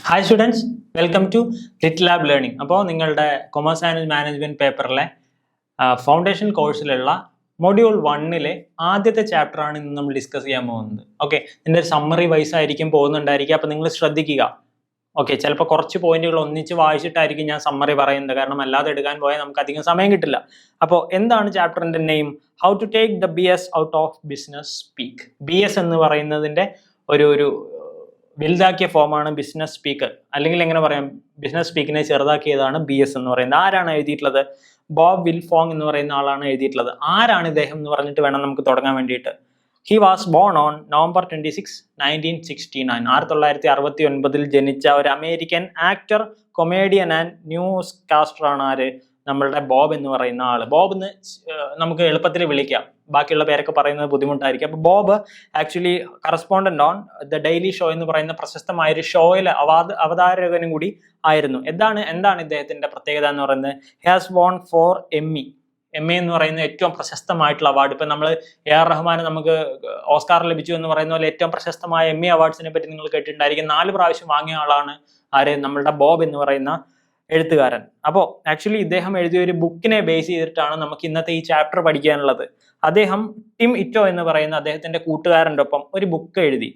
Hi students, welcome to lit lab learning. അപ്പോൾ നിങ്ങളുടെ commerce and management പേപ്പറിലെ foundation കോഴ്സിലുള്ള മൊഡ്യൂൾ 1 ആദ്യത്തെ ചാപ്റ്ററാണ് ഇന്ന് നമ്മൾ ഡിസ്കസ് ചെയ്യാൻ പോകുന്നത്. ഓക്കെ, ഇതിൻ്റെ ഒരു സമ്മറി വൈസ് ആയിരിക്കും പോകുന്നുണ്ടായിരിക്കുക. അപ്പോൾ നിങ്ങൾ ശ്രദ്ധിക്കുക. ഓക്കെ, ചിലപ്പോൾ കുറച്ച് പോയിന്റുകൾ ഒന്നിച്ച് വായിച്ചിട്ടായിരിക്കും ഞാൻ സമ്മറി പറയുന്നത്, കാരണം അല്ലാതെ എടുക്കാൻ പോയാൽ നമുക്ക് അധികം സമയം കിട്ടില്ല. അപ്പോൾ എന്താണ് ചാപ്റ്ററിൻ്റെ name? How to take the BS out of business speak. BS എന്ന് പറയുന്നതിൻ്റെ ഒരു വലുതാക്കിയ ഫോമാണ് ബിസിനസ് സ്പീക്കർ, അല്ലെങ്കിൽ എങ്ങനെ പറയാം, ബിസിനസ് സ്പീക്കിനെ ചെറുതാക്കിയതാണ് BS എന്ന് പറയുന്നത്. ആരാണ് എഴുതിയിട്ടുള്ളത്? ബോബ് വിൽഫോങ് എന്ന് പറയുന്ന ആളാണ് എഴുതിയിട്ടുള്ളത്. ആരാണ് ഇദ്ദേഹം എന്ന് പറഞ്ഞിട്ട് വേണം നമുക്ക് തുടങ്ങാൻ വേണ്ടിയിട്ട്. He was born on November 26, 1969. 1969 ജനിച്ച ഒരു American actor, comedian and newscaster ആണ് ആര്? നമ്മളുടെ ബോബ് എന്ന് പറയുന്ന ആള്. ബോബ് എന്ന് നമുക്ക് എളുപ്പത്തിൽ വിളിക്കാം, ബാക്കിയുള്ള പേരൊക്കെ പറയുന്നത് ബുദ്ധിമുട്ടായിരിക്കും. അപ്പോൾ Bob actually correspondent on the daily show എന്ന് പറയുന്ന പ്രശസ്തമായ ഒരു ഷോയിലെ അവതാരകനും കൂടി ആയിരുന്നു. എന്താണ് ഇദ്ദേഹത്തിന്റെ പ്രത്യേകത എന്ന് പറയുന്നത്? ഹി ഹാസ് വോൺ 4 Emmy എന്ന് പറയുന്ന ഏറ്റവും പ്രശസ്തമായിട്ടുള്ള അവാർഡ്. ഇപ്പം നമ്മൾ AR റഹ്മാന് നമുക്ക് ഓസ്കാർ ലഭിച്ചു എന്ന് പറയുന്ന പോലെ ഏറ്റവും പ്രശസ്തമായ Emmy അവാർഡ്സിനെ പറ്റി നിങ്ങൾ കേട്ടിട്ടുണ്ടായിരിക്കും. 4 പ്രാവശ്യം വാങ്ങിയ ആളാണ് ആര്? നമ്മളുടെ ബോബ് എന്ന് പറയുന്ന എഴുത്തുകാരൻ. അപ്പോൾ ആക്ച്വലി ഇദ്ദേഹം എഴുതിയ ഒരു ബുക്കിനെ ബേസ് ചെയ്തിട്ടാണ് നമുക്ക് ഇന്നത്തെ ഈ ചാപ്റ്റർ പഠിക്കാനുള്ളത്. അദ്ദേഹം ടിം ഇറ്റോ എന്ന് പറയുന്ന അദ്ദേഹത്തിന്റെ കൂട്ടുകാരൻ്റെ ഒപ്പം ഒരു ബുക്ക് എഴുതി,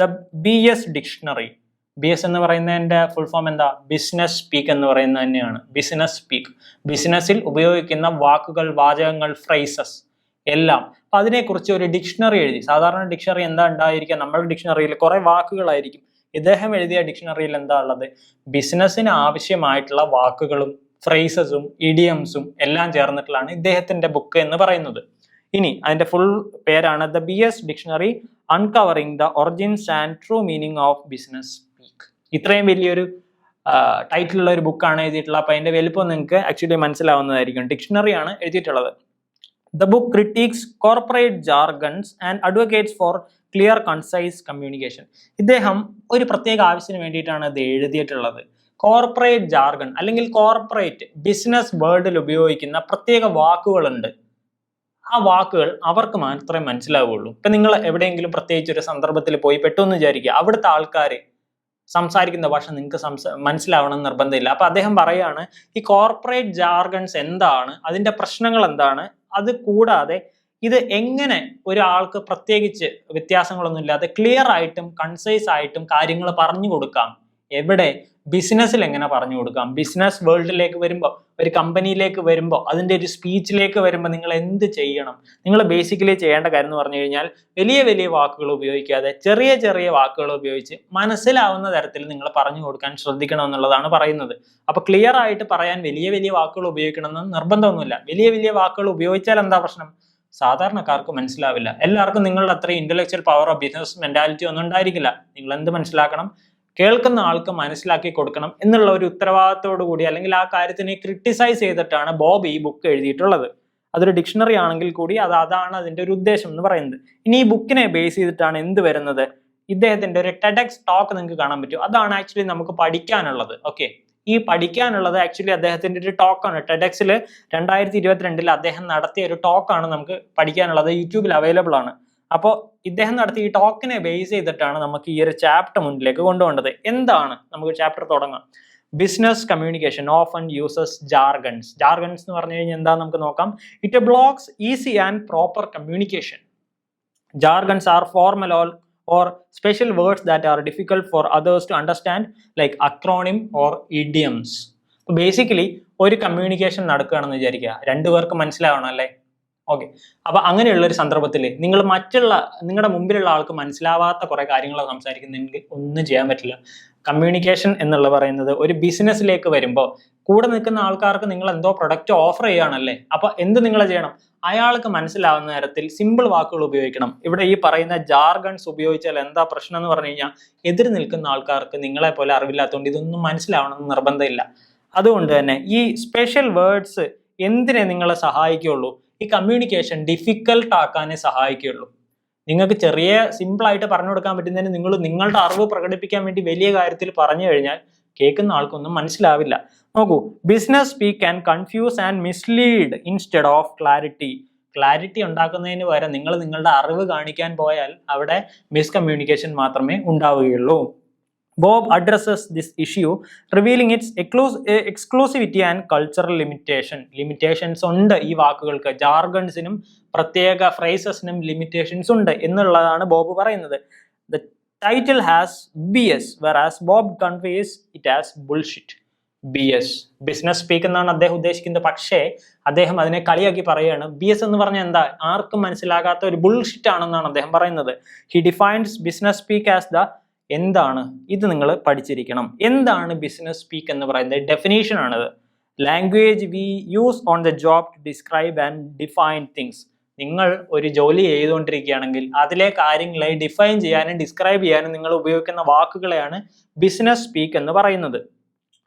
ദ BS ഡിക്ഷണറി. BS എന്ന് പറയുന്നതിന്റെ ഫുൾ ഫോം എന്താ? ബിസിനസ് സ്പീക്ക് എന്ന് പറയുന്നത് തന്നെയാണ്. ബിസിനസ് സ്പീക്ക്, ബിസിനസ്സിൽ ഉപയോഗിക്കുന്ന വാക്കുകൾ, വാചകങ്ങൾ, ഫ്രേസസ് എല്ലാം. അപ്പൊ അതിനെക്കുറിച്ച് ഒരു ഡിക്ഷണറി എഴുതി. സാധാരണ ഡിക്ഷണറി എന്താ ഉണ്ടായിരിക്കുക? നമ്മുടെ ഡിക്ഷണറിയിൽ കുറെ വാക്കുകളായിരിക്കും. ഇദ്ദേഹം എഴുതിയ ഡിക്ഷണറിയിൽ എന്താ ഉള്ളത്? ബിസിനസ്സിന് ആവശ്യമായിട്ടുള്ള വാക്കുകളും ഫ്രേസസും ഇഡിയംസും എല്ലാം ചേർന്നിട്ടുള്ളതാണ് ഇദ്ദേഹത്തിന്റെ ബുക്ക് എന്ന് പറയുന്നത്. ഇനി അതിന്റെ ഫുൾ പേരാണ് the BS dictionary uncovering the origins and true meaning of business speak. ഇത്രയും വലിയൊരു ടൈറ്റിലുള്ള ഒരു ബുക്കാണ് എഴുതിയിട്ടുള്ളത്. അപ്പൊ അതിന്റെ വലുപ്പം നിങ്ങൾക്ക് ആക്ച്വലി മനസ്സിലാവുന്നതായിരിക്കും. ഡിക്ഷണറിയാണ് എഴുതിയിട്ടുള്ളത്. The book critiques corporate jargons and advocates for clear, concise communication. ഇദ്ദേഹം ഒരു പ്രത്യേക ആവശ്യത്തിന് വേണ്ടിയിട്ടാണ് ഇത് എഴുതിയിട്ടുള്ളത്. കോർപ്പറേറ്റ് ജാർഗൺ അല്ലെങ്കിൽ കോർപ്പറേറ്റ് ബിസിനസ് വേൾഡിൽ ഉപയോഗിക്കുന്ന പ്രത്യേക വാക്കുകളുണ്ട്. ആ വാക്കുകൾ അവർക്ക് മാത്രമേ മനസ്സിലാവുള്ളൂ. ഇപ്പൊ നിങ്ങൾ എവിടെയെങ്കിലും പ്രത്യേകിച്ച് ഒരു സന്ദർഭത്തിൽ പോയി പെട്ടെന്ന് വിചാരിക്കുക, അവിടുത്തെ ആൾക്കാർ സംസാരിക്കുന്ന ഭാഷ നിങ്ങൾക്ക് മനസ്സിലാവണം എന്ന് നിർബന്ധമില്ല. അപ്പൊ അദ്ദേഹം പറയാണ്, ഈ കോർപ്പറേറ്റ് ജാർഗൺസ് എന്താണ്, അതിന്റെ പ്രശ്നങ്ങൾ എന്താണ്, അത് കൂടാതെ ഇത് എങ്ങനെ ഒരാൾക്ക് പ്രത്യേകിച്ച് വ്യത്യാസങ്ങളൊന്നും ഇല്ലാതെ ക്ലിയർ ആയിട്ടും കൺസൈസ് ആയിട്ടും കാര്യങ്ങൾ പറഞ്ഞു കൊടുക്കാം. എവിടെ? ബിസിനസ്സിൽ എങ്ങനെ പറഞ്ഞു കൊടുക്കാം. ബിസിനസ് വേൾഡിലേക്ക് വരുമ്പോൾ, ഒരു കമ്പനിയിലേക്ക് വരുമ്പോൾ, അതിൻ്റെ ഒരു സ്പീച്ചിലേക്ക് വരുമ്പോൾ നിങ്ങൾ എന്ത് ചെയ്യണം? നിങ്ങൾ ബേസിക്കലി ചെയ്യേണ്ട കാര്യം എന്ന് പറഞ്ഞു കഴിഞ്ഞാൽ വലിയ വലിയ വാക്കുകൾ ഉപയോഗിക്കാതെ ചെറിയ ചെറിയ വാക്കുകൾ ഉപയോഗിച്ച് മനസ്സിലാവുന്ന തരത്തിൽ നിങ്ങൾ പറഞ്ഞു കൊടുക്കാൻ ശ്രദ്ധിക്കണം എന്നുള്ളതാണ് പറയുന്നത്. അപ്പൊ ക്ലിയർ ആയിട്ട് പറയാൻ വലിയ വലിയ വാക്കുകൾ ഉപയോഗിക്കണമെന്ന് നിർബന്ധമൊന്നുമില്ല. വലിയ വലിയ വാക്കുകൾ ഉപയോഗിച്ചാൽ എന്താ പ്രശ്നം? സാധാരണക്കാർക്ക് മനസ്സിലാവില്ല. എല്ലാവർക്കും നിങ്ങളുടെ അത്രയും ഇന്റലക്ച്വൽ പവറോ ബിസിനസ് മെന്റാലിറ്റി ഒന്നും ഉണ്ടായിരിക്കില്ല. നിങ്ങൾ എന്ത് മനസ്സിലാക്കണം? കേൾക്കുന്ന ആൾക്ക് മനസ്സിലാക്കി കൊടുക്കണം എന്നുള്ള ഒരു ഉത്തരവാദിത്തോടു കൂടി, അല്ലെങ്കിൽ ആ കാര്യത്തിനെ ക്രിട്ടിസൈസ് ചെയ്തിട്ടാണ് ബോബ് ഈ ബുക്ക് എഴുതിയിട്ടുള്ളത്. അതൊരു ഡിക്ഷണറി ആണെങ്കിൽ കൂടി അതാണ് അതിന്റെ ഒരു ഉദ്ദേശം എന്ന് പറയുന്നത്. ഇനി ഈ ബുക്കിനെ ബേസ് ചെയ്തിട്ടാണ് എന്ത് വരുന്നത്? ഇദ്ദേഹത്തിന്റെ ഒരു TEDx ടോക്ക് നിങ്ങൾക്ക് കാണാൻ പറ്റും. അതാണ് ആക്ച്വലി നമുക്ക് പഠിക്കാനുള്ളത്. ഓക്കെ, ഈ പഠിക്കാനുള്ളത് ആക്ച്വലി അദ്ദേഹത്തിന്റെ ഒരു ടോക്കാണ്. TEDxൽ 2022 അദ്ദേഹം നടത്തിയ ഒരു ടോക്കാണ് നമുക്ക് പഠിക്കാനുള്ളത്. യൂട്യൂബിൽ അവൈലബിൾ ആണ്. അപ്പോൾ ഇദ്ദേഹം നടത്തിയ ഈ ടോക്കിനെ ബേസ് ചെയ്തിട്ടാണ് നമുക്ക് ഈ ഒരു ചാപ്റ്റർ മുന്നിലേക്ക് കൊണ്ടുപോകേണ്ടത്. എന്താണ്? നമുക്ക് ചാപ്റ്റർ തുടങ്ങാം. Business communication often uses jargons. Jargons എന്ന് പറഞ്ഞു കഴിഞ്ഞാൽ എന്താ നമുക്ക് നോക്കാം. It blocks easy and proper communication. Jargons are formal or special words that are difficult for others to understand, like acronym or idioms. Basically ഒരു communication നടക്കുകയാണെന്ന് വിചാരിക്കുക, രണ്ടുപേർക്ക് മനസ്സിലാവണം അല്ലേ? ഓക്കെ, അപ്പൊ അങ്ങനെയുള്ള ഒരു സന്ദർഭത്തിൽ നിങ്ങൾ നിങ്ങളുടെ മുമ്പിലുള്ള ആൾക്ക് മനസ്സിലാവാത്ത കുറെ കാര്യങ്ങൾ സംസാരിക്കുന്നെങ്കിൽ ഒന്നും ചെയ്യാൻ പറ്റില്ല. കമ്മ്യൂണിക്കേഷൻ എന്നുള്ള പറയുന്നത് ഒരു ബിസിനസ്സിലേക്ക് വരുമ്പോൾ കൂടെ നിൽക്കുന്ന ആൾക്കാർക്ക് നിങ്ങൾ എന്തോ പ്രൊഡക്റ്റ് ഓഫർ ചെയ്യുകയാണല്ലേ. അപ്പൊ എന്ത് നിങ്ങൾ ചെയ്യണം? അയാൾക്ക് മനസ്സിലാവുന്ന തരത്തിൽ സിമ്പിൾ വാക്കുകൾ ഉപയോഗിക്കണം. ഇവിടെ ഈ പറയുന്ന ജാർഗൺസ് ഉപയോഗിച്ചാൽ എന്താ പ്രശ്നം എന്ന് പറഞ്ഞു കഴിഞ്ഞാൽ, എതിർ നിൽക്കുന്ന ആൾക്കാർക്ക് നിങ്ങളെ പോലെ അറിവില്ലാത്തതുകൊണ്ട് ഇതൊന്നും മനസ്സിലാവണമെന്ന് നിർബന്ധമില്ല. അതുകൊണ്ട് തന്നെ ഈ സ്പെഷ്യൽ വേർഡ്സ് എന്തിനെ നിങ്ങളെ സഹായിക്കുള്ളൂ? ഈ കമ്മ്യൂണിക്കേഷൻ ഡിഫിക്കൽട്ട് ആക്കാനേ സഹായിക്കുള്ളൂ. നിങ്ങൾക്ക് ചെറിയ സിമ്പിൾ ആയിട്ട് പറഞ്ഞു കൊടുക്കാൻ പറ്റുന്നതിന് നിങ്ങൾ നിങ്ങളുടെ അറിവ് പ്രകടിപ്പിക്കാൻ വേണ്ടി വലിയ കാര്യത്തിൽ പറഞ്ഞു കഴിഞ്ഞാൽ കേൾക്കുന്ന ആൾക്കൊന്നും മനസ്സിലാവില്ല. നോക്കൂ, business speak can confuse and mislead instead of clarity. Clarity ഉണ്ടാക്കുന്നതിന് പകരം നിങ്ങൾ നിങ്ങളുടെ അറിവ് കാണിക്കാൻ പോയാൽ അവിടെ മിസ്കമ്മ്യൂണിക്കേഷൻ മാത്രമേ ഉണ്ടാവുകയുള്ളൂ. Bob addresses this issue, revealing its exclusivity and cultural limitations ഉണ്ട് ഈ വാക്കുകൾക്ക്, ജാർഗൺസിനും പ്രത്യേക ഫ്രേസസിനും ലിമിറ്റേഷൻസ് ഉണ്ട് എന്നുള്ളതാണ് ബോബ് പറയുന്നത്. The title has BS, whereas Bob conveys it as bullshit. BS, business speak എന്നാണ് അദ്ദേഹം ഉദ്ദേശിക്കുന്നത്. പക്ഷേ അദ്ദേഹം അതിനെ കളിയാക്കി പറയുകയാണ്. BS എന്ന് പറഞ്ഞാൽ എന്താ, ആർക്കും മനസ്സിലാകാത്ത ഒരു ബുൾഷിറ്റ് ആണെന്നാണ് അദ്ദേഹം പറയുന്നത്. He defines business speak as the, എന്താണ് ഇത്, നിങ്ങൾ പഠിച്ചിരിക്കണം. എന്താണ് ബിസിനസ് സ്പീക്ക് എന്ന് പറയുന്നത്? ഡെഫിനേഷൻ ആണത്. Language we use on the job to describe and define things. നിങ്ങൾ ഒരു ജോലി ചെയ്തുകൊണ്ടിരിക്കുകയാണെങ്കിൽ അതിലെ കാര്യങ്ങളെ ഡിഫൈൻ ചെയ്യാനും ഡിസ്ക്രൈബ് ചെയ്യാനും നിങ്ങൾ ഉപയോഗിക്കുന്ന വാക്കുകളെയാണ് ബിസിനസ് സ്പീക്ക് എന്ന് പറയുന്നത്.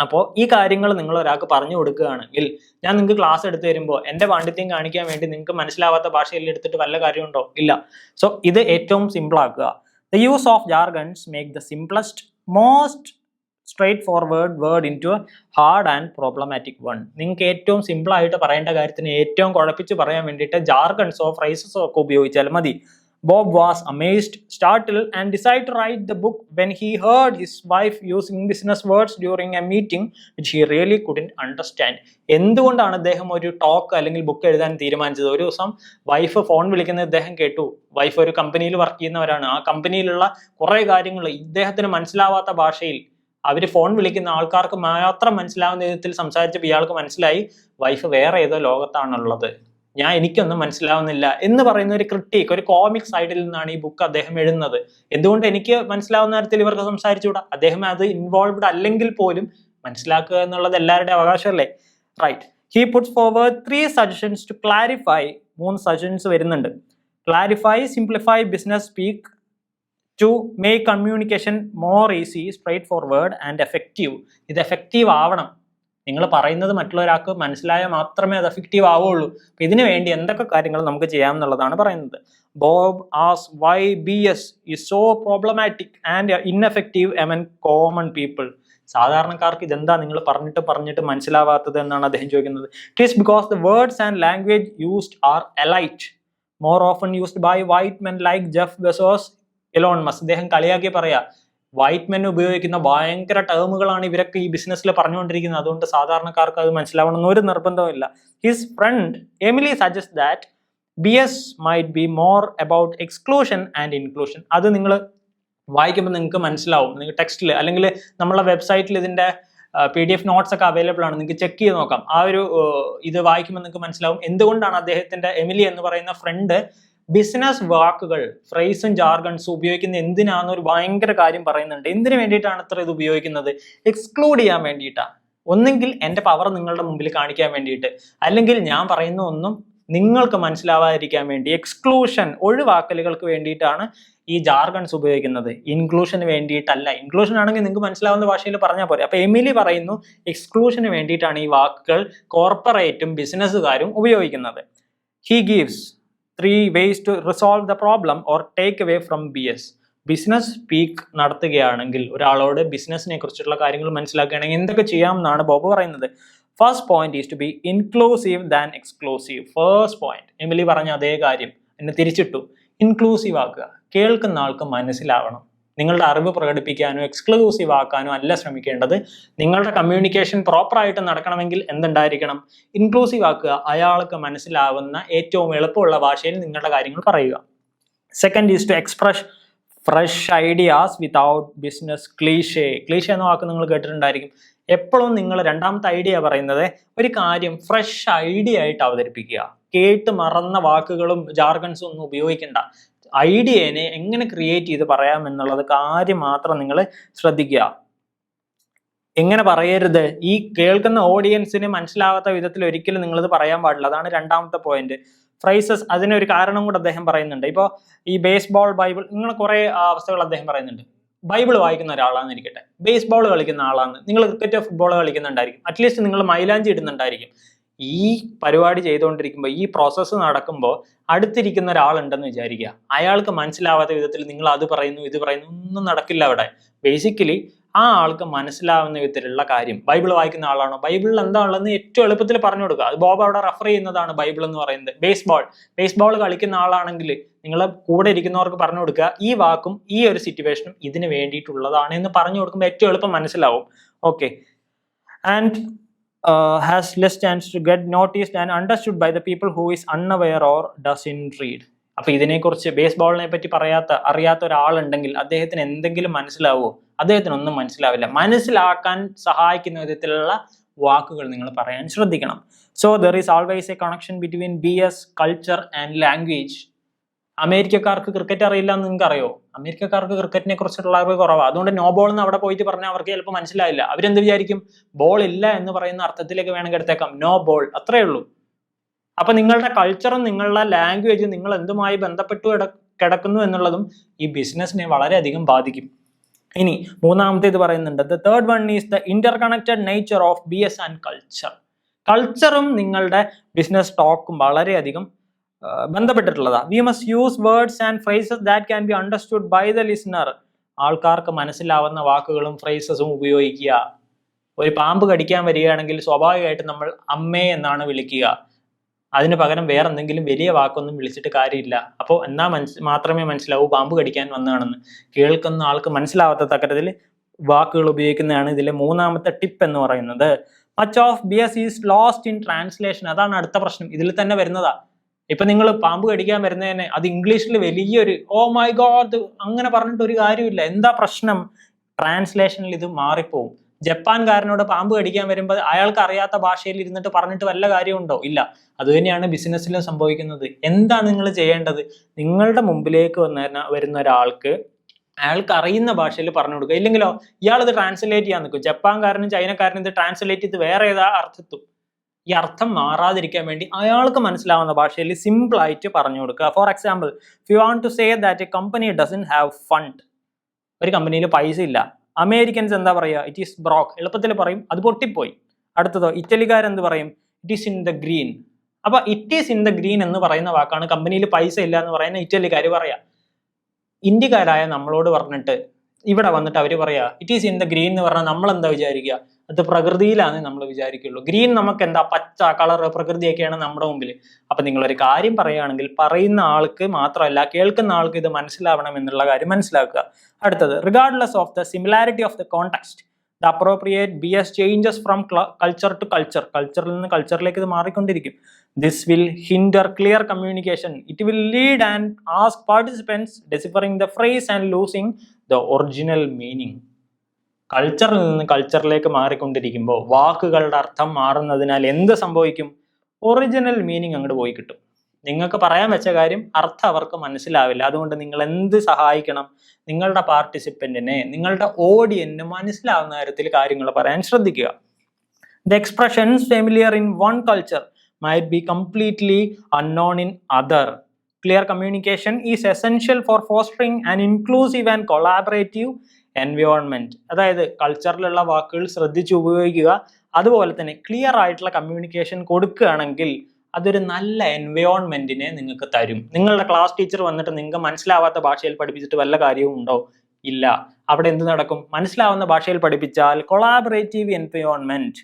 അപ്പോൾ ഈ കാര്യങ്ങൾ നിങ്ങൾ ഒരാൾക്ക് പറഞ്ഞു കൊടുക്കുകയാണെങ്കിൽ, ഞാൻ നിങ്ങൾക്ക് ക്ലാസ് എടുത്തു തരുമ്പോൾ എൻ്റെ പാണ്ഡിത്യം കാണിക്കാൻ വേണ്ടി നിങ്ങൾക്ക് മനസ്സിലാവാത്ത ഭാഷയിൽ എടുത്തിട്ട് വല്ല കാര്യമുണ്ടോ? ഇല്ല. സോ ഇത് ഏറ്റവും സിമ്പിൾ ആക്കുക. The use of jargons make the simplest, most straightforward word into a hard and problematic one. നിങ്ങൾക്ക് ഏറ്റവും സിമ്പിൾ ആയിട്ട് പറയേണ്ട കാര്യത്തിന് ഏറ്റവും കുഴപ്പിച്ച് പറയാൻ വേണ്ടിയിട്ട് ജാർഗൺസോ ഫ്രൈസസോ ഒക്കെ ഉപയോഗിച്ചാൽ മതി. Bob was amazed, startled, and decided to write the book when he heard his wife using business words during a meeting which he really couldn't understand. എന്തുകൊണ്ടാണ് അദ്ദേഹം ഒരു ടോക്ക് അല്ലെങ്കിൽ ബുക്ക് എഴുതാൻ തീരുമാനിച്ചത്? ഒരു ദിവസം വൈഫ് ഫോൺ വിളിക്കുന്നത് അദ്ദേഹം കേട്ടു. വൈഫ് ഒരു കമ്പനിയിൽ വർക്ക് ചെയ്യുന്നവരാണ്. ആ കമ്പനിയിലുള്ള കുറേ കാര്യങ്ങൾ ഇദ്ദേഹത്തിന് മനസ്സിലാവാത്ത ഭാഷയിൽ അവർ ഫോൺ വിളിക്കുന്ന ആൾക്കാർക്ക് മാത്രം മനസ്സിലാവുന്ന വിധത്തിൽ സംസാരിച്ചപ്പോൾ ഇയാൾക്ക് മനസ്സിലായി വൈഫ് വേറെ ഏതോ ലോകത്താണുള്ളത്, എനിക്കൊന്നും മനസ്സിലാവുന്നില്ല എന്ന് പറയുന്ന ഒരു ക്രിട്ടിക്, ഒരു കോമിക് സൈഡിൽ നിന്നാണ് ഈ ബുക്ക് അദ്ദേഹം എഴുതുന്നത്. എന്തുകൊണ്ട് എനിക്ക് മനസ്സിലാവുന്ന തരത്തിൽ ഇവർക്ക് സംസാരിച്ചുകൂടാ? അദ്ദേഹം അത് ഇൻവോൾവ്ഡ് അല്ലെങ്കിൽ പോലും മനസ്സിലാക്കുക എന്നുള്ളത് എല്ലാവരുടെയും അവകാശമല്ലേ? Right. He puts forward 3 suggestions to clarify. 3 suggestions വരുന്നുണ്ട്. Clarify, simplify business speak, to make communication more easy, straight forward and effective. ഇത് എഫക്റ്റീവ് ആവണം. നിങ്ങൾ പറയുന്നത് മറ്റുള്ളവരാൾക്ക് മനസ്സിലായാൽ മാത്രമേ അത് എഫക്റ്റീവ് ആവുള്ളൂ. അപ്പം ഇതിനു വേണ്ടി എന്തൊക്കെ കാര്യങ്ങൾ നമുക്ക് ചെയ്യാമെന്നുള്ളതാണ് പറയുന്നത്. Bob asked why BS is so problematic and ineffective among common people. സാധാരണക്കാർക്ക് ഇതെന്താ നിങ്ങൾ പറഞ്ഞിട്ട് മനസ്സിലാവാത്തത് എന്നാണ് അദ്ദേഹം ചോദിക്കുന്നത്. It is because the words and language used are elite, more often used by white men like Jeff Bezos, Elon Musk. അദ്ദേഹം കളിയാക്കി പറയാ, വൈറ്റ് മെൻ ഉപയോഗിക്കുന്ന ഭയങ്കര ടേമുകളാണ് ഇവരൊക്കെ ഈ ബിസിനസ്സിൽ പറഞ്ഞുകൊണ്ടിരിക്കുന്നത്. അതുകൊണ്ട് സാധാരണക്കാർക്ക് അത് മനസ്സിലാവണമെന്ന് ഒരു നിർബന്ധമില്ല. His friend Emily suggest that BS might be more about exclusion and inclusion. അത് നിങ്ങൾ വായിക്കുമ്പോൾ നിങ്ങൾക്ക് മനസ്സിലാവും. നിങ്ങൾ ടെക്സ്റ്റിൽ അല്ലെങ്കിൽ നമ്മളെ വെബ്സൈറ്റിൽ ഇതിൻ്റെ PDF നോട്ട്സ് ഒക്കെ അവൈലബിൾ ആണ്, നിങ്ങൾക്ക് ചെക്ക് ചെയ്ത് നോക്കാം. ആ ഒരു ഇത് വായിക്കുമ്പോൾ നിങ്ങൾക്ക് മനസ്സിലാവും എന്തുകൊണ്ടാണ് അദ്ദേഹത്തിൻ്റെ എമിലി എന്ന് പറയുന്ന ഫ്രണ്ട് ബിസിനസ് വാക്കുകൾ, ഫ്രേസും ജാർഗൺസും ഉപയോഗിക്കുന്ന എന്തിനാണെന്നൊരു ഭയങ്കര കാര്യം പറയുന്നുണ്ട്. എന്തിനു വേണ്ടിയിട്ടാണ് ഇത്ര ഇത് ഉപയോഗിക്കുന്നത്? എക്സ്ക്ലൂഡ് ചെയ്യാൻ വേണ്ടിയിട്ടാണ്. ഒന്നെങ്കിൽ എൻ്റെ പവർ നിങ്ങളുടെ മുമ്പിൽ കാണിക്കാൻ വേണ്ടിയിട്ട്, അല്ലെങ്കിൽ ഞാൻ പറയുന്ന ഒന്നും നിങ്ങൾക്ക് മനസ്സിലാവാതിരിക്കാൻ വേണ്ടി. എക്സ്ക്ലൂഷൻ, ഒഴിവാക്കലുകൾക്ക് വേണ്ടിയിട്ടാണ് ഈ ജാർഗൺസ് ഉപയോഗിക്കുന്നത്, ഇൻക്ലൂഷന് വേണ്ടിയിട്ടല്ല. ഇൻക്ലൂഷൻ ആണെങ്കിൽ നിങ്ങൾക്ക് മനസ്സിലാവുന്ന ഭാഷയിൽ പറഞ്ഞാൽ പോരെ. അപ്പോൾ എമിലി പറയുന്നു എക്സ്ക്ലൂഷന് വേണ്ടിയിട്ടാണ് ഈ വാക്കുകൾ കോർപ്പറേറ്റും ബിസിനസ്സുകാരും ഉപയോഗിക്കുന്നത്. He gives 3 ways to resolve the problem or take away from BS. Business speak നടത്തുകയാണെങ്കിൽ, ഒരാളോട് ബിസിനസ്സിനെ കുറിച്ചുള്ള കാര്യങ്ങൾ മനസ്സിലാക്കുകയാണെങ്കിൽ എന്തൊക്കെ ചെയ്യാമെന്നാണ് ബോബ് പറയുന്നത്. First point is to be inclusive than exclusive. First point Emily പറഞ്ഞ അതേ കാര്യം എന്നെ തിരിച്ചിട്ടു. ഇൻക്ലൂസീവ് ആക്കുക, കേൾക്കുന്ന ആൾക്ക് മനസ്സിലാവണം. നിങ്ങളുടെ അറിവ് പ്രകടിപ്പിക്കാനോ എക്സ്ക്ലൂസീവ് ആക്കാനോ അല്ല ശ്രമിക്കേണ്ടത്. നിങ്ങളുടെ കമ്മ്യൂണിക്കേഷൻ പ്രോപ്പറായിട്ട് നടക്കണമെങ്കിൽ എന്തുണ്ടായിരിക്കണം? ഇൻക്ലൂസീവ് ആക്കുക, അയാൾക്ക് മനസ്സിലാവുന്ന ഏറ്റവും എളുപ്പമുള്ള ഭാഷയിൽ നിങ്ങളുടെ കാര്യങ്ങൾ പറയുക. Second is to express fresh ideas without business cliche. Cliche എന്ന വാക്ക് നിങ്ങൾ കേട്ടിട്ടുണ്ടായിരിക്കും. എപ്പോഴും നിങ്ങൾ രണ്ടാമത്തെ ഐഡിയ പറയുന്നത് ഒരു കാര്യം ഫ്രഷ് ഐഡിയ ആയിട്ട് അവതരിപ്പിക്കുക. കേട്ട് മറന്ന വാക്കുകളും ജാർഗൺസും ഒന്നും ഉപയോഗിക്കേണ്ട. ഐഡിയനെ എങ്ങനെ ക്രിയേറ്റ് ചെയ്ത് പറയാമെന്നുള്ളത് കാര്യം മാത്രം നിങ്ങൾ ശ്രദ്ധിക്കുക. എങ്ങനെ പറയരുത്? ഈ കേൾക്കുന്ന ഓഡിയൻസിന് മനസ്സിലാവാത്ത വിധത്തിൽ ഒരിക്കലും നിങ്ങളിത് പറയാൻ പാടില്ല. അതാണ് രണ്ടാമത്തെ പോയിന്റ്. ഫ്രൈസസ്, അതിനൊരു കാരണം കൂടെ അദ്ദേഹം പറയുന്നുണ്ട്. ഇപ്പോൾ ഈ ബേസ്ബോൾ, ബൈബിൾ, നിങ്ങൾ കുറേ അവസ്ഥകൾ അദ്ദേഹം പറയുന്നുണ്ട്. ബൈബിൾ വായിക്കുന്ന ഒരാളാണെന്നിരിക്കട്ടെ, ബേസ്ബോൾ കളിക്കുന്ന ആളാണ്, നിങ്ങൾ ക്രിക്കറ്റ് ഫുട്ബോൾ കളിക്കുന്നുണ്ടായിരിക്കും, അറ്റ്ലീസ്റ്റ് നിങ്ങൾ മൈലാഞ്ചി ഇടുന്നുണ്ടായിരിക്കും. ഈ പരിപാടി ചെയ്തുകൊണ്ടിരിക്കുമ്പോൾ, ഈ പ്രോസസ്സ് നടക്കുമ്പോൾ അടുത്തിരിക്കുന്ന ഒരാളുണ്ടെന്ന് വിചാരിക്കുക. അയാൾക്ക് മനസ്സിലാവാത്ത വിധത്തിൽ നിങ്ങൾ അത് പറയുന്നു ഇത് പറയുന്നു, ഒന്നും നടക്കില്ല അവിടെ. ബേസിക്കലി ആ ആൾക്ക് മനസ്സിലാവുന്ന വിധത്തിലുള്ള കാര്യം. ബൈബിൾ വായിക്കുന്ന ആളാണോ, ബൈബിളിൽ എന്താണെന്ന് ഏറ്റവും എളുപ്പത്തിൽ പറഞ്ഞു കൊടുക്കുക. അത് ബോബ് അവിടെ റെഫർ ചെയ്യുന്നതാണ് ബൈബിൾ എന്ന് പറയുന്നത്. ബേസ്ബോൾ കളിക്കുന്ന ആളാണെങ്കിൽ നിങ്ങൾ കൂടെ ഇരിക്കുന്നവർക്ക് പറഞ്ഞു കൊടുക്കുക, ഈ വാക്കും ഈ ഒരു സിറ്റുവേഷനും ഇതിന് വേണ്ടിയിട്ടുള്ളതാണ് എന്ന് പറഞ്ഞു കൊടുക്കുമ്പോൾ ഏറ്റവും എളുപ്പം മനസ്സിലാവും. Okay, and has less chance to get noticed and understood by the people who is unaware or doesn't read. അപ്പൊ ഇതിനെക്കുറിച്ച് ബേസ്ബോളിനെ പറ്റി അറിയാത്ത ഒരാളുണ്ടെങ്കിൽ അദ്ദേഹത്തിന് എന്തെങ്കിലും മനസ്സിലാവുമോ? അദ്ദേഹത്തിനൊന്നും മനസ്സിലാവില്ല. മനസ്സിലാക്കാൻ സഹായിക്കുന്ന വിധത്തിലുള്ള വാക്കുകൾ നിങ്ങൾ പറയാൻ ശ്രദ്ധിക്കണം. So there is always a connection between BS, culture and language. അമേരിക്കക്കാർക്ക് ക്രിക്കറ്റ് അറിയില്ല എന്ന് നിങ്ങൾക്ക് അറിയോ? അമേരിക്കക്കാർക്ക് ക്രിക്കറ്റിനെ കുറിച്ചുള്ള അറിവ് കുറവാണ്. അതുകൊണ്ട് നോ ബോൾ എന്ന് അവിടെ പോയിട്ട് പറഞ്ഞാൽ അവർക്ക് ചിലപ്പോൾ മനസ്സിലാവില്ല. അവരെന്ത് വിചാരിക്കും? ബോൾ ഇല്ല എന്ന് പറയുന്ന അർത്ഥത്തിലേക്ക് വേണമെങ്കിൽ എടുത്തേക്കാം, നോ ബോൾ, അത്രേ ഉള്ളൂ. അപ്പൊ നിങ്ങളുടെ കൾച്ചറും നിങ്ങളുടെ ലാംഗ്വേജും നിങ്ങൾ എന്തുമായി ബന്ധപ്പെട്ടു കിടക്കുന്നു എന്നുള്ളതും ഈ ബിസിനസ്സിനെ വളരെയധികം ബാധിക്കും. ഇനി മൂന്നാമത്തേത് പറയുന്നുണ്ട്, the third one is the interconnected nature of BS and culture. കൾച്ചറും നിങ്ങളുടെ ബിസിനസ് ടോക്കും വളരെയധികം ബന്ധപ്പെട്ടിട്ടുള്ളതാ. We must use words and phrases that can be understood by the listener. ആൾക്കാർക്ക് മനസ്സിലാവുന്ന വാക്കുകളും ഫ്രേസസും ഉപയോഗിക്കുക. ഒരു പാമ്പ് കടിക്കാൻ വരികയാണെങ്കിൽ സ്വാഭാവികമായിട്ടും നമ്മൾ അമ്മേ എന്നാണ് വിളിക്കുക. അതിന് പകരം വേറെ എന്തെങ്കിലും വലിയ വാക്കൊന്നും വിളിച്ചിട്ട് കാര്യമില്ല. അപ്പോൾ മാത്രമേ മനസ്സിലാവൂ പാമ്പ് കടിക്കാൻ വന്നതാണെന്ന്. കേൾക്കുന്ന ആൾക്ക് മനസ്സിലാവാത്ത തക്കത്തിൽ വാക്കുകൾ ഉപയോഗിക്കുന്നതാണ് ഇതിലെ മൂന്നാമത്തെ ടിപ്പ് എന്ന് പറയുന്നത്. Much of BS is lost in translation. അതാണ് അടുത്ത പ്രശ്നം, ഇതിൽ തന്നെ വരുന്നതാ. ഇപ്പൊ നിങ്ങൾ പാമ്പ് കടിക്കാൻ വരുന്നതിന് അത് ഇംഗ്ലീഷിൽ വലിയൊരു ഓ മൈ ഗോഡ് അങ്ങനെ പറഞ്ഞിട്ട് ഒരു കാര്യമില്ല. എന്താ പ്രശ്നം? ട്രാൻസ്ലേഷനിൽ ഇത് മാറിപ്പോവും. ജപ്പാൻകാരനോട് പാമ്പ് കടിക്കാൻ വരുമ്പോൾ അയാൾക്ക് അറിയാത്ത ഭാഷയിൽ ഇരുന്നിട്ട് പറഞ്ഞിട്ട് വല്ല കാര്യമുണ്ടോ? ഇല്ല. അത് തന്നെയാണ് ബിസിനസ്സിലും സംഭവിക്കുന്നത്. എന്താണ് നിങ്ങൾ ചെയ്യേണ്ടത്? നിങ്ങളുടെ മുമ്പിലേക്ക് വരുന്ന ഒരാൾക്ക് അയാൾക്ക് അറിയുന്ന ഭാഷയിൽ പറഞ്ഞു കൊടുക്കുക. ഇല്ലെങ്കിലോ ഇയാൾ ഇത് ട്രാൻസ്ലേറ്റ് ചെയ്യാൻ നിൽക്കും. ജപ്പാൻകാരനും ചൈനക്കാരനും ഇത് ട്രാൻസ്ലേറ്റ് ചെയ്ത് വേറെ ഏതാ അർത്ഥത്തും. ഈ അർത്ഥം മാറാതിരിക്കാൻ വേണ്ടി അയാൾക്ക് മനസ്സിലാവുന്ന ഭാഷയിൽ സിമ്പിൾ ആയിട്ട് പറഞ്ഞു കൊടുക്കുക. For example, if you want to say that a company doesn't have fund. ഒരു കമ്പനിയിൽ പൈസ ഇല്ല. അമേരിക്കൻസ് എന്താ പറയുക? It is broke. എളുപ്പത്തിൽ പറയും, അത് പൊട്ടിപ്പോയി. അടുത്തതോ ഇറ്റലിക്കാരെന്ത് പറയും? It is in the green. അപ്പൊ it is in the green എന്ന് പറയുന്ന വാക്കാണ് കമ്പനിയിൽ പൈസ ഇല്ല എന്ന് പറയുന്ന ഇറ്റലിക്കാർ പറയാ. ഇന്ത്യക്കാരായ നമ്മളോട് പറഞ്ഞിട്ട് ഇവിടെ വന്നിട്ട് അവർ പറയാ it is in the green എന്ന് പറഞ്ഞാൽ നമ്മൾ എന്താ വിചാരിക്കുക? അത് പ്രകൃതിയിലാണ് നമ്മൾ വിചാരിക്കുള്ളൂ. ഗ്രീൻ നമുക്ക് എന്താ, പച്ച കളർ പ്രകൃതിയൊക്കെയാണ് നമ്മുടെ മുമ്പിൽ. അപ്പൊ നിങ്ങളൊരു കാര്യം പറയുകയാണെങ്കിൽ പറയുന്ന ആൾക്ക് മാത്രമല്ല കേൾക്കുന്ന ആൾക്ക് ഇത് മനസ്സിലാവണം എന്നുള്ള കാര്യം മനസ്സിലാക്കുക. അടുത്തത്, regardless of the similarity of the context, the appropriate BS changes from culture to culture. കൾച്ചറിൽ നിന്ന് കൾച്ചറിലേക്ക് ഇത് മാറിക്കൊണ്ടിരിക്കും. This will hinder clear communication. It will lead and ask participants deciphering the phrase and losing the original meaning. കൾച്ചറിൽ നിന്ന് കൾച്ചറിലേക്ക് മാറിക്കൊണ്ടിരിക്കുമ്പോൾ വാക്കുകളുടെ അർത്ഥം മാറുന്നതിനാൽ എന്ത് സംഭവിക്കും? ഒറിജിനൽ മീനിങ് അങ്ങോട്ട് പോയി കിട്ടും. നിങ്ങൾക്ക് പറയാൻ വെച്ച കാര്യം അർത്ഥം അവർക്ക് മനസ്സിലാവില്ല. അതുകൊണ്ട് നിങ്ങൾ എന്ത് സഹായിക്കണം? നിങ്ങളുടെ പാർട്ടിസിപ്പന്റിനെ, നിങ്ങളുടെ ഓഡിയൻസിന് മനസ്സിലാവുന്ന തരത്തിൽ കാര്യങ്ങൾ പറയാൻ ശ്രദ്ധിക്കുക. The expressions familiar in one culture might be completely unknown in other. Clear communication is essential for fostering an inclusive and collaborative environment. അതായത് കൾച്ചറിലുള്ള വാക്കുകൾ ശ്രദ്ധിച്ച് ഉപയോഗിക്കുക. അതുപോലെ തന്നെ ക്ലിയർ ആയിട്ടുള്ള കമ്മ്യൂണിക്കേഷൻ കൊടുക്കുകയാണെങ്കിൽ അതൊരു നല്ല എൻവയോൺമെന്റിനെ നിങ്ങൾക്ക് തരും. നിങ്ങളുടെ ക്ലാസ് ടീച്ചർ വന്നിട്ട് നിങ്ങൾക്ക് മനസ്സിലാവാത്ത ഭാഷയിൽ പഠിപ്പിച്ചിട്ട് വല്ല കാര്യവും ഉണ്ടോ? ഇല്ല. അവിടെ എന്ത് നടക്കും? മനസ്സിലാവുന്ന ഭാഷയിൽ പഠിപ്പിച്ചാൽ കൊളാബറേറ്റീവ് എൻവയോൺമെന്റ്,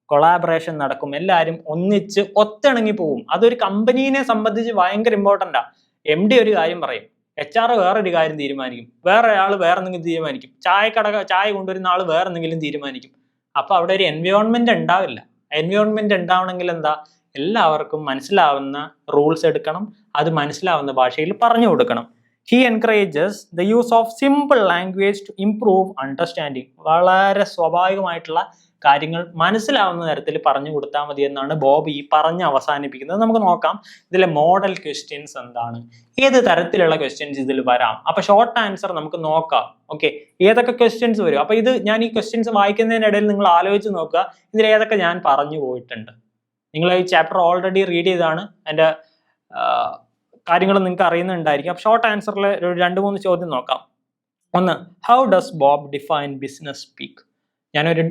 കൊളാബറേഷൻ നടക്കും. എല്ലാവരും ഒന്നിച്ച് ഒത്തിണങ്ങി പോവും. അതൊരു കമ്പനീനെ സംബന്ധിച്ച് ഭയങ്കര ഇമ്പോർട്ടൻ്റാ. MD ഒരു കാര്യം പറയും, HR വേറൊരു കാര്യം തീരുമാനിക്കും, വേറെ ആൾ വേറെ എന്തെങ്കിലും തീരുമാനിക്കും, ചായ കൊണ്ടുവരുന്ന ആൾ വേറെ എന്തെങ്കിലും തീരുമാനിക്കും. അപ്പൊ അവിടെ ഒരു എൻവയോൺമെന്റ് ഉണ്ടാവില്ല. എൻവയോൺമെന്റ് ഉണ്ടാവണമെങ്കിൽ എന്താ? എല്ലാവർക്കും മനസ്സിലാവുന്ന റൂൾസ് എടുക്കണം, അത് മനസ്സിലാവുന്ന ഭാഷയിൽ പറഞ്ഞു കൊടുക്കണം. He encourages the use of simple language to improve understanding. വളരെ സ്വാഭാവികമായിട്ടുള്ള കാര്യങ്ങൾ മനസ്സിലാവുന്ന തരത്തിൽ പറഞ്ഞു കൊടുത്താൽ മതി എന്നാണ് ബോബ് ഈ പറഞ്ഞ് അവസാനിപ്പിക്കുന്നത്. നമുക്ക് നോക്കാം ഇതിലെ മോഡൽ ക്വസ്റ്റ്യൻസ് എന്താണ്, ഏത് തരത്തിലുള്ള ക്വസ്റ്റ്യൻസ് ഇതിൽ വരാം. അപ്പൊ ഷോർട്ട് ആൻസർ നമുക്ക് നോക്കാം. ഓക്കെ, ഏതൊക്കെ ക്വസ്റ്റ്യൻസ് വരും? അപ്പൊ ഇത് ഞാൻ ഈ ക്വസ്റ്റ്യൻസ് വായിക്കുന്നതിനിടയിൽ നിങ്ങൾ ആലോചിച്ച് നോക്കുക, ഇതിൽ ഏതൊക്കെ ഞാൻ പറഞ്ഞു പോയിട്ടുണ്ട്. നിങ്ങൾ ഈ ചാപ്റ്റർ ഓൾറെഡി റീഡ് ചെയ്താണ്, എൻ്റെ കാര്യങ്ങൾ നിങ്ങൾക്ക് അറിയുന്നുണ്ടായിരിക്കും. അപ്പൊ ഷോർട്ട് ആൻസറിൽ 2-3 ചോദ്യം നോക്കാം. ഒന്ന്, how does Bob define business speak? ഞാനൊരു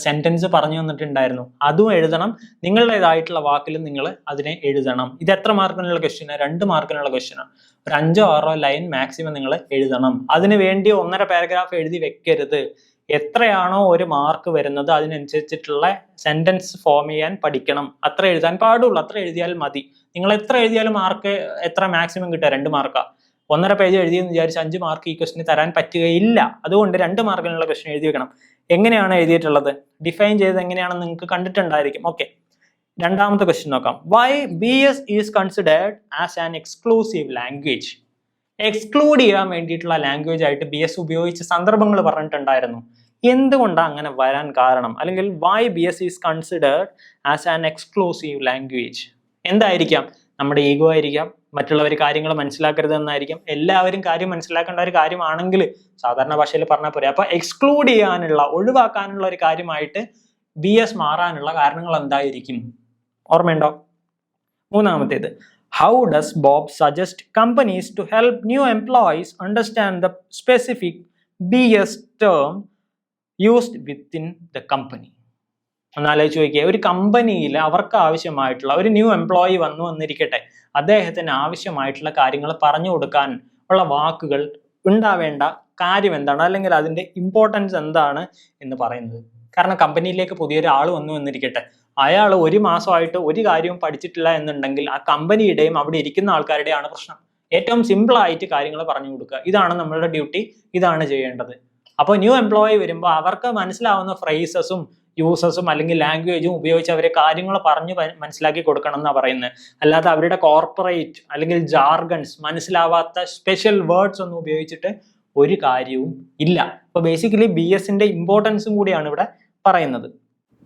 സെന്റൻസ് പറഞ്ഞു തന്നിട്ടുണ്ടായിരുന്നു, അതും എഴുതണം. നിങ്ങളുടേതായിട്ടുള്ള വാക്കിലും നിങ്ങൾ അതിനെ എഴുതണം. ഇത് എത്ര മാർക്കിനുള്ള ക്വസ്റ്റ്യനാണ്? 2 മാർക്കിനുള്ള ക്വസ്റ്റ്യനാണ്. ഒരു 5-6 ലൈൻ മാക്സിമം നിങ്ങൾ എഴുതണം. അതിന് വേണ്ടി 1.5 പാരഗ്രാഫ് എഴുതി വെക്കരുത്. എത്രയാണോ ഒരു മാർക്ക് വരുന്നത് അതിനനുസരിച്ചിട്ടുള്ള സെന്റൻസ് ഫോം ചെയ്യാൻ പഠിക്കണം. അത്ര എഴുതാൻ പാടുള്ളൂ, അത്ര എഴുതിയാൽ മതി. നിങ്ങൾ എത്ര എഴുതിയാലും മാർക്ക് എത്ര മാക്സിമം കിട്ടുക? 2 മാർക്കാ. 1.5 പേജ് എഴുതിയെന്ന് വിചാരിച്ച് 5 മാർക്ക് ഈ ക്വസ്റ്റിന് തരാൻ പറ്റുകയില്ല. അതുകൊണ്ട് 2 മാർക്കിനുള്ള ക്വസ്റ്റ്യൻ എഴുതി വെക്കണം. എങ്ങനെയാണ് എഴുതിയിട്ടുള്ളത്? ഡിഫൈൻ ചെയ്ത് എങ്ങനെയാണെന്ന് നിങ്ങൾക്ക് കണ്ടിട്ടുണ്ടായിരിക്കും. ഓക്കെ, രണ്ടാമത്തെ ക്വസ്റ്റ്യൻ നോക്കാം. Why BS is considered as an exclusive language? Exclude ചെയ്യാൻ വേണ്ടിയിട്ടുള്ള ലാംഗ്വേജ് ആയിട്ട് BS ഉപയോഗിച്ച സന്ദർഭങ്ങൾ പറഞ്ഞിട്ടുണ്ടായിരുന്നു. എന്തുകൊണ്ടാണ് അങ്ങനെ വരാൻ കാരണം? അല്ലെങ്കിൽ why BS is considered as an exclusive language? എന്തായിരിക്കാം? നമ്മുടെ ഈഗോ ആയിരിക്കാം, മറ്റുള്ളവർ കാര്യങ്ങൾ മനസ്സിലാക്കരുത് എന്നായിരിക്കും. എല്ലാവരും കാര്യം മനസ്സിലാക്കേണ്ട ഒരു കാര്യമാണെങ്കിൽ സാധാരണ ഭാഷയിൽ പറഞ്ഞാൽ പോരെ. അപ്പൊ എക്സ്ക്ലൂഡ് ചെയ്യാനുള്ള, ഒഴിവാക്കാനുള്ള ഒരു കാര്യമായിട്ട് BS മാറാനുള്ള കാരണങ്ങൾ എന്തായിരിക്കും? ഓർമ്മയുണ്ടോ? മൂന്നാമത്തേത്, how does Bob suggest companies to help new employees understand the specific BS term used within the company? ഒന്നാലോചിച്ച് നോക്കിയേ. ഒരു കമ്പനിയിൽ അവർക്ക് ആവശ്യമായിട്ടുള്ള ഒരു ന്യൂ എംപ്ലോയി വന്നിരിക്കട്ടെ, അദ്ദേഹത്തിന് ആവശ്യമായിട്ടുള്ള കാര്യങ്ങൾ പറഞ്ഞു കൊടുക്കാൻ ഉള്ള വാക്കുകൾ ഉണ്ടാവേണ്ട കാര്യം എന്താണ്, അല്ലെങ്കിൽ അതിന്റെ ഇമ്പോർട്ടൻസ് എന്താണ് എന്ന് പറയുന്നത്. കാരണം കമ്പനിയിലേക്ക് പുതിയൊരാൾ വന്നിരിക്കട്ടെ, അയാൾ 1 മാസമായിട്ട് ഒരു കാര്യവും പഠിച്ചിട്ടില്ല എന്നുണ്ടെങ്കിൽ ആ കമ്പനിയുടെയും അവിടെ ഇരിക്കുന്ന ആൾക്കാരുടെയാണ് പ്രശ്നം. ഏറ്റവും സിമ്പിൾ ആയിട്ട് കാര്യങ്ങൾ പറഞ്ഞു കൊടുക്കുക, ഇതാണ് നമ്മളുടെ ഡ്യൂട്ടി, ഇതാണ് ചെയ്യേണ്ടത്. അപ്പോൾ ന്യൂ എംപ്ലോയി വരുമ്പോൾ അവർക്ക് മനസ്സിലാവുന്ന ഫ്രേസസും യൂസസും അല്ലെങ്കിൽ ലാംഗ്വേജും ഉപയോഗിച്ച് അവരെ കാര്യങ്ങൾ പറഞ്ഞു മനസ്സിലാക്കി കൊടുക്കണം എന്നാണ് പറയുന്നത്. അല്ലാതെ അവരുടെ കോർപ്പറേറ്റ് അല്ലെങ്കിൽ ജാർഗൺസ്, മനസ്സിലാവാത്ത സ്പെഷ്യൽ വേർഡ്സ് ഒന്നും ഉപയോഗിച്ചിട്ട് ഒരു കാര്യവും ഇല്ല. അപ്പോൾ ബേസിക്കലി BSന്റെ ഇമ്പോർട്ടൻസും കൂടിയാണ് ഇവിടെ പറയുന്നത്.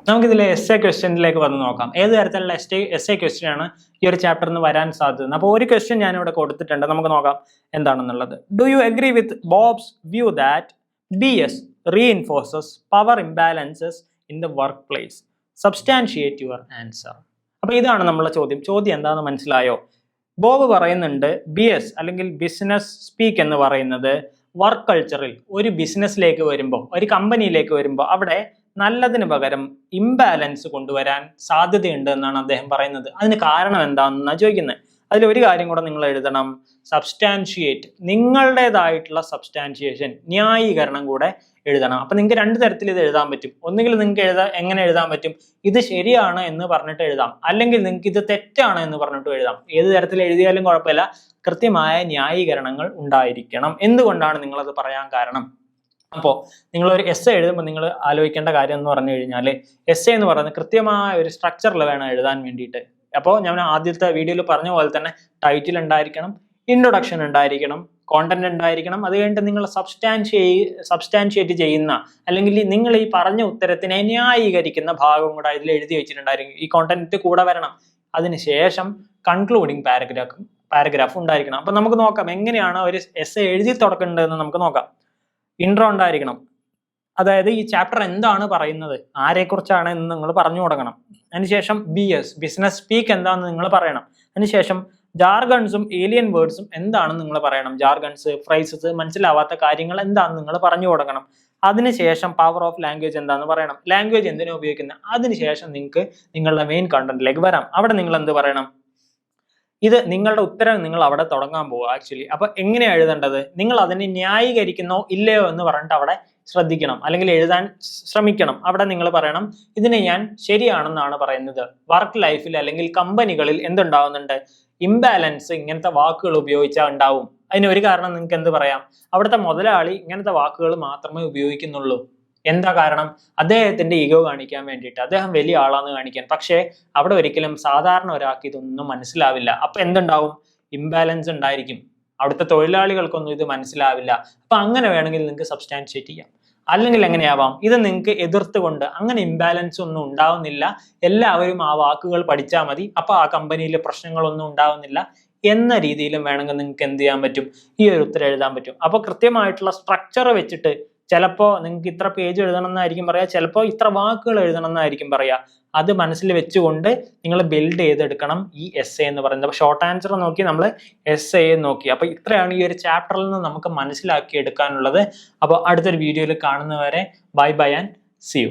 നമുക്കിതിലെ essay ക്വസ്റ്റ്യനിലേക്ക് വന്ന് നോക്കാം. ഏത് തരത്തിലുള്ള essay ക്വസ്റ്റ്യൻ ആണ് ഈ ഒരു ചാപ്റ്ററിൽ നിന്ന് വരാൻ സാധ്യത? അപ്പോൾ ഒരു ക്വസ്റ്റ്യൻ ഞാനിവിടെ കൊടുത്തിട്ടുണ്ട്, നമുക്ക് നോക്കാം എന്താണെന്നുള്ളത്. Do you agree with bobs view that BS reinforces power imbalances in the workplace? Substantiate your answer. അപ്പോൾ ഇതാണ് നമ്മളെ ചോദ്യം. ചോദ്യം എന്താണെന്ന് മനസ്സിലായോ? ബോബ് പറയുന്നുണ്ട് BS അല്ലെങ്കിൽ ബിസിനസ് സ്പീക്ക് എന്ന് പറയുന്നത് വർക്ക് കൾച്ചറിൽ ഒരു ബിസിനസ്സിലേക്ക് വരുമ്പോൾ, ഒരു കമ്പനിയിലേക്ക് വരുമ്പോൾ അവിടെ നല്ലതിന് പകരം ഇംബാലൻസ് കൊണ്ടുവരാൻ സാധ്യതയുണ്ട് എന്നാണ് അദ്ദേഹം പറയുന്നത്. അതിന് കാരണം എന്താണെന്നാണ് ചോദിക്കുന്നത്. അതിലൊരു കാര്യം കൂടെ നിങ്ങൾ എഴുതണം, സബ്സ്റ്റാൻഷിയേറ്റ്, നിങ്ങളുടേതായിട്ടുള്ള സബ്സ്റ്റാൻഷിയേഷൻ, ന്യായീകരണം കൂടെ എഴുതണം. അപ്പൊ നിങ്ങൾക്ക് 2 തരത്തിൽ ഇത് എഴുതാൻ പറ്റും. ഒന്നുകിൽ നിങ്ങൾക്ക് എങ്ങനെ എഴുതാൻ പറ്റും? ഇത് ശരിയാണ് എന്ന് പറഞ്ഞിട്ട് എഴുതാം, അല്ലെങ്കിൽ നിങ്ങൾക്ക് ഇത് തെറ്റാണ് എന്ന് പറഞ്ഞിട്ട് എഴുതാം. ഏത് തരത്തിൽ എഴുതിയാലും കുഴപ്പമില്ല, കൃത്യമായ ന്യായീകരണങ്ങൾ ഉണ്ടായിരിക്കണം. എന്തുകൊണ്ടാണ് നിങ്ങളത് പറയാൻ കാരണം? അപ്പോൾ നിങ്ങൾ ഒരു essay എഴുതുമ്പോൾ നിങ്ങൾ ആലോചിക്കേണ്ട കാര്യം എന്ന് പറഞ്ഞു കഴിഞ്ഞാൽ, essay എന്ന് പറയുന്നത് കൃത്യമായ ഒരു സ്ട്രക്ചറിൽ വേണം എഴുതാൻ വേണ്ടിയിട്ട്. അപ്പോൾ ഞാൻ ആദ്യത്തെ വീഡിയോയിൽ പറഞ്ഞ പോലെ തന്നെ ടൈറ്റിൽ ഉണ്ടായിരിക്കണം, ഇൻട്രൊഡക്ഷൻ ഉണ്ടായിരിക്കണം, കോണ്ടന്റ് ഉണ്ടായിരിക്കണം. അത് കഴിഞ്ഞിട്ട് നിങ്ങൾ സബ്സ്റ്റാൻഷിയേറ്റ് ചെയ്യുന്ന, അല്ലെങ്കിൽ നിങ്ങൾ ഈ പറഞ്ഞ ഉത്തരത്തിനെ ന്യായീകരിക്കുന്ന ഭാഗം കൂടെ ഇതിൽ എഴുതി വെച്ചിട്ടുണ്ടായിരിക്കും. ഈ കോണ്ടന്റ് കൂടെ വരണം. അതിനുശേഷം കൺക്ലൂഡിങ് പാരഗ്രാഫ് ഉണ്ടായിരിക്കണം. അപ്പൊ നമുക്ക് നോക്കാം എങ്ങനെയാണ് ഒരു essay എഴുതി തുടക്കേണ്ടതെന്ന് നമുക്ക് നോക്കാം. ഇൻട്രോ ഉണ്ടായിരിക്കണം, അതായത് ഈ ചാപ്റ്റർ എന്താണ് പറയുന്നത്, ആരെക്കുറിച്ചാണ് എന്ന് നിങ്ങൾ പറഞ്ഞു തുടങ്ങണം. അതിനുശേഷം BS ബിസിനസ് സ്പീക്ക് എന്താണെന്ന് നിങ്ങൾ പറയണം. അതിനുശേഷം ജാർഗൺസും ഏലിയൻ വേർഡ്സും എന്താണെന്ന് നിങ്ങൾ പറയണം. ജാർഗൺസ്, ഫ്രൈസസ്, മനസ്സിലാവാത്ത കാര്യങ്ങൾ എന്താണെന്ന് നിങ്ങൾ പറഞ്ഞു കൊടുക്കണം. അതിനുശേഷം പവർ ഓഫ് ലാംഗ്വേജ് എന്താണെന്ന് പറയണം. ലാംഗ്വേജ് എന്തിനാ ഉപയോഗിക്കുന്നത്? അതിനുശേഷം നിങ്ങൾക്ക് നിങ്ങളുടെ മെയിൻ കണ്ടന്റിലേക്ക് വരാം. അവിടെ നിങ്ങൾ എന്ത് പറയണം? ഇത് നിങ്ങളുടെ ഉത്തരം നിങ്ങൾ അവിടെ തുടങ്ങാൻ പോകുക ആക്ച്വലി. അപ്പൊ എങ്ങനെയാണ് എഴുതേണ്ടത്? നിങ്ങൾ അതിനെ ന്യായീകരിക്കുന്നോ ഇല്ലയോ എന്ന് പറഞ്ഞിട്ട് അവിടെ ശ്രദ്ധിക്കണം, അല്ലെങ്കിൽ എഴുതാൻ ശ്രമിക്കണം. അവിടെ നിങ്ങൾ പറയണം, ഇതിനെ ഞാൻ ശരിയാണെന്നാണ് പറയുന്നത്. വർക്ക് ലൈഫിൽ അല്ലെങ്കിൽ കമ്പനികളിൽ എന്തുണ്ടാവുന്നുണ്ട്? ഇംബാലൻസ് ഇങ്ങനത്തെ വാക്കുകൾ ഉപയോഗിച്ചാൽ ഉണ്ടാവും. അതിനൊരു കാരണം നിങ്ങൾക്ക് എന്ത് പറയാം? അവിടുത്തെ മുതലാളി ഇങ്ങനത്തെ വാക്കുകൾ മാത്രമേ ഉപയോഗിക്കുന്നുള്ളൂ. എന്താ കാരണം? അദ്ദേഹത്തിന്റെ ഈഗോ കാണിക്കാൻ വേണ്ടിയിട്ട്, അദ്ദേഹം വലിയ ആളാന്ന് കാണിക്കാൻ. പക്ഷേ അവിടെ ഒരിക്കലും സാധാരണ ഒരാൾക്ക് ഇതൊന്നും മനസ്സിലാവില്ല. അപ്പൊ എന്തുണ്ടാവും? ഇംബാലൻസ് ഉണ്ടായിരിക്കും. അവിടുത്തെ തൊഴിലാളികൾക്കൊന്നും ഇത് മനസ്സിലാവില്ല. അപ്പൊ അങ്ങനെ വേണമെങ്കിൽ നിങ്ങൾക്ക് സബ്സ്റ്റാൻഷിയേറ്റ് ചെയ്യാം. അല്ലെങ്കിൽ എങ്ങനെയാവാം? ഇത് നിങ്ങൾക്ക് എതിർത്തുകൊണ്ട് അങ്ങനെ ഇംബാലൻസ് ഒന്നും ഉണ്ടാവുന്നില്ല, എല്ലാവരും ആ വാക്കുകൾ പഠിച്ചാൽ മതി, അപ്പൊ ആ കമ്പനിയിൽ പ്രശ്നങ്ങളൊന്നും ഉണ്ടാവുന്നില്ല എന്ന രീതിയിലും വേണമെങ്കിൽ നിങ്ങൾക്ക് എന്ത് ചെയ്യാൻ പറ്റും? ഈ ഒരു ഉത്തരം എഴുതാൻ പറ്റും. അപ്പൊ കൃത്യമായിട്ടുള്ള സ്ട്രക്ചർ വെച്ചിട്ട് ചിലപ്പോൾ നിങ്ങൾക്ക് ഇത്ര പേജ് എഴുതണം എന്നായിരിക്കും പറയാ, ചിലപ്പോൾ ഇത്ര വാക്കുകൾ എഴുതണം എന്നായിരിക്കും പറയാ. അത് മനസ്സിൽ വെച്ചുകൊണ്ട് നിങ്ങൾ ബിൽഡ് ചെയ്തെടുക്കണം ഈ essay എന്ന് പറയുന്നത്. അപ്പൊ ഷോർട്ട് ആൻസർ നോക്കി നമ്മൾ essay നോക്കി. അപ്പൊ ഇത്രയാണ് ഈ ഒരു ചാപ്റ്ററിൽ നിന്ന് നമുക്ക് മനസ്സിലാക്കി എടുക്കാനുള്ളത്. അപ്പോൾ അടുത്തൊരു വീഡിയോയിൽ കാണുന്നവരെ bye bye and see U.